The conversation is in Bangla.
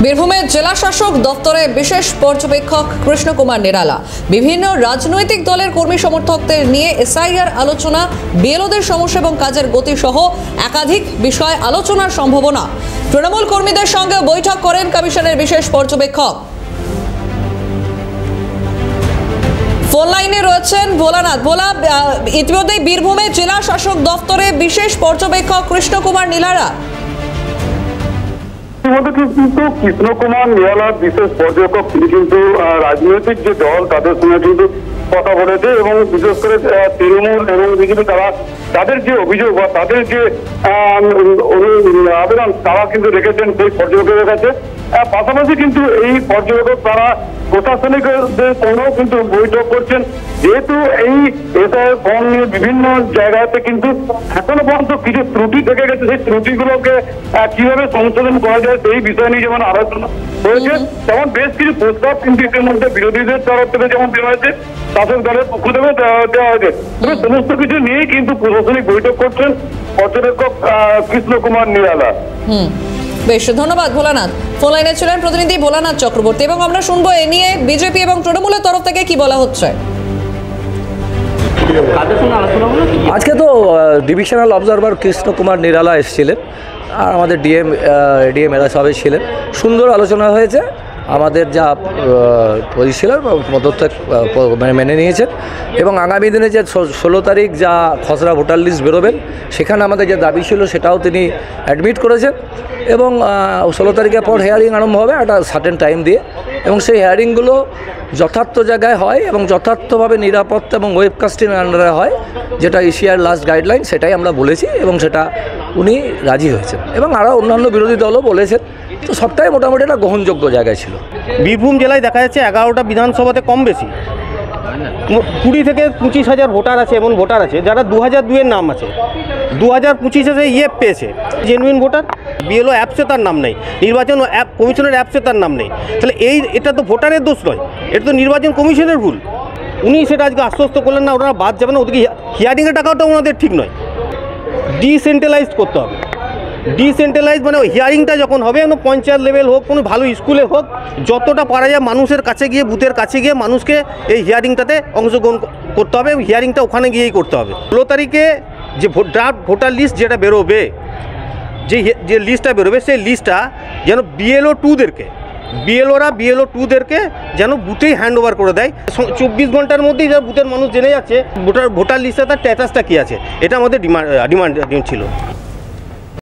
বীরভূমের জেলা শাসক দপ্তরে বিশেষ পর্যবেক্ষক কৃষ্ণ কুমার নিরালা বিভিন্ন রাজনৈতিক দলের কর্মী সমর্থকদের নিয়ে এসআইআর আলোচনা, বিএলওদের সমস্যা এবং কাজের গতি সহ একাধিক বিষয় আলোচনার সম্ভাবনা। তৃণমূল কর্মীদের সঙ্গে বৈঠক করেন কমিশনের বিশেষ পর্যবেক্ষক। ফোন লাইনে রয়েছেন ভোলানাথ। ভোলা, ইতিমধ্যে বীরভূমের জেলা শাসক দপ্তরে বিশেষ পর্যবেক্ষক কৃষ্ণ কুমার নিরালা কিন্তু কৃষ্ণ কুমার নিরালা বিশেষ পর্যবেক্ষক, তিনি কিন্তু রাজনৈতিক যে দল তাদের সঙ্গে কিন্তু কথা বলেছে এবং বিশেষ করে তৃণমূল এবং বিজেপি তাদের যে অভিযোগ বা তাদের যে আবেদন তারা কিন্তু রেখেছেন সেই পর্যবেক্ষকের কাছে। পাশাপাশি কিন্তু এই পর্যবেক্ষক তারা প্রশাসনিকদের সঙ্গেও কিন্তু বৈঠক করছেন, যেহেতু এই এসআইআর ফর্ম নিয়ে বিভিন্ন জায়গাতে কিন্তু এখনো পর্যন্ত কিছু ত্রুটি থেকে গেছে, সেই ত্রুটিগুলোকে কিভাবে সংশোধন করা যায় সেই বিষয় নিয়ে যেমন আলোচনা হয়েছে, তেমন বেশ কিছু প্রস্তাব কিন্তু ইতিমধ্যে বিরোধীদের তরফ থেকে যেমন দেওয়া হয়েছে, শাসক দলের পক্ষ থেকে দেওয়া হয়েছে। তবে সমস্ত কিছু নিয়ে কিন্তু প্রশাসনিক বৈঠক করছেন পর্যবেক্ষক কৃষ্ণ কুমার নিরালা। বেশ, ধন্যবাদ ভোলানাথ। ফোন লাইনে ছিলেন প্রতিনিধি ভোলানাথ চক্রবর্তী এবং আমরা শুনবো এ নিয়ে বিজেপি এবং তৃণমূলের তরফ থেকে কি বলা হচ্ছে। আজকে তো ডিভিশনাল অবজারভার কৃষ্ণ কুমার নিরালা এসেছিলেন আর আমাদের ডিএম এরা সবাই ছিলেন। সুন্দর আলোচনা হয়েছে, আমাদের যা ছিল পদত্যাগ মেনে নিয়েছেন এবং আগামী দিনে যে 16 তারিখ যা খসড়া ভোটার লিস্ট বেরোবেন সেখানে আমাদের যে দাবি ছিল সেটাও তিনি অ্যাডমিট করেছেন এবং 16 তারিখের পর হেয়ারিং আরম্ভ হবে একটা সার্টেন টাইম দিয়ে, এবং সেই হেয়ারিংগুলো যথার্থ জায়গায় হয় এবং যথার্থভাবে নিরাপত্তা এবং ওয়েবকাস্টিং আন্ডারে হয়, যেটা এশিয়ার লাস্ট গাইডলাইন, সেটাই আমরা বলেছি এবং সেটা উনি রাজি হয়েছেন এবং আরও অন্যান্য বিরোধী দলও বলেছেন। তো সবটাই মোটামুটি একটা গ্রহণযোগ্য জায়গায় ছিল। বীরভূম জেলায় দেখা যাচ্ছে 11টা বিধানসভাতে কম বেশি 20 থেকে 25,000 ভোটার আছে, এমন ভোটার আছে যারা 2002-এর নাম আছে, 2025-এ ইয়ে পেয়েছে জেনুইন ভোটার। বিএলও অ্যাপসে তার নাম নেই, নির্বাচন কমিশনের অ্যাপসে তার নাম নেই। তাহলে এটা তো ভোটারের দোষ নয়, এটা তো নির্বাচন কমিশনের ভুল। উনি সেটা আজকে আশ্বস্ত করলেন না ওনারা বাদ যাবে না, ওদিকে হিয়ারিংয়ের টাকাটা ওনাদের ঠিক নয়। ডিসেন্ট্রালাইজড করতে হবে। ডিসেন্ট্রালাইজ মানে হিয়ারিংটা যখন হবে পঞ্চায়েত লেভেল হোক, কোনো ভালো স্কুলে হোক, যতটা পারা যায় মানুষের কাছে গিয়ে, বুথের কাছে গিয়ে মানুষকে এই হিয়ারিংটাতে অংশগ্রহণ করতে হবে। হিয়ারিংটা ওখানে গিয়েই করতে হবে। 16 তারিখে যে ড্রাফট ভোটার লিস্ট যেটা বেরোবে, যে লিস্টটা বেরোবে সেই লিস্টটা যেন বিএলও2দেরকে যেন বুথেই হ্যান্ড ওভার করে দেয়। 24 ঘন্টার মধ্যেই যারা বুথের মানুষ জেনে যাচ্ছে ভোটার লিস্টে তার স্ট্যাটাসটা কী আছে, এটা আমাদের ডিমান্ড ছিল।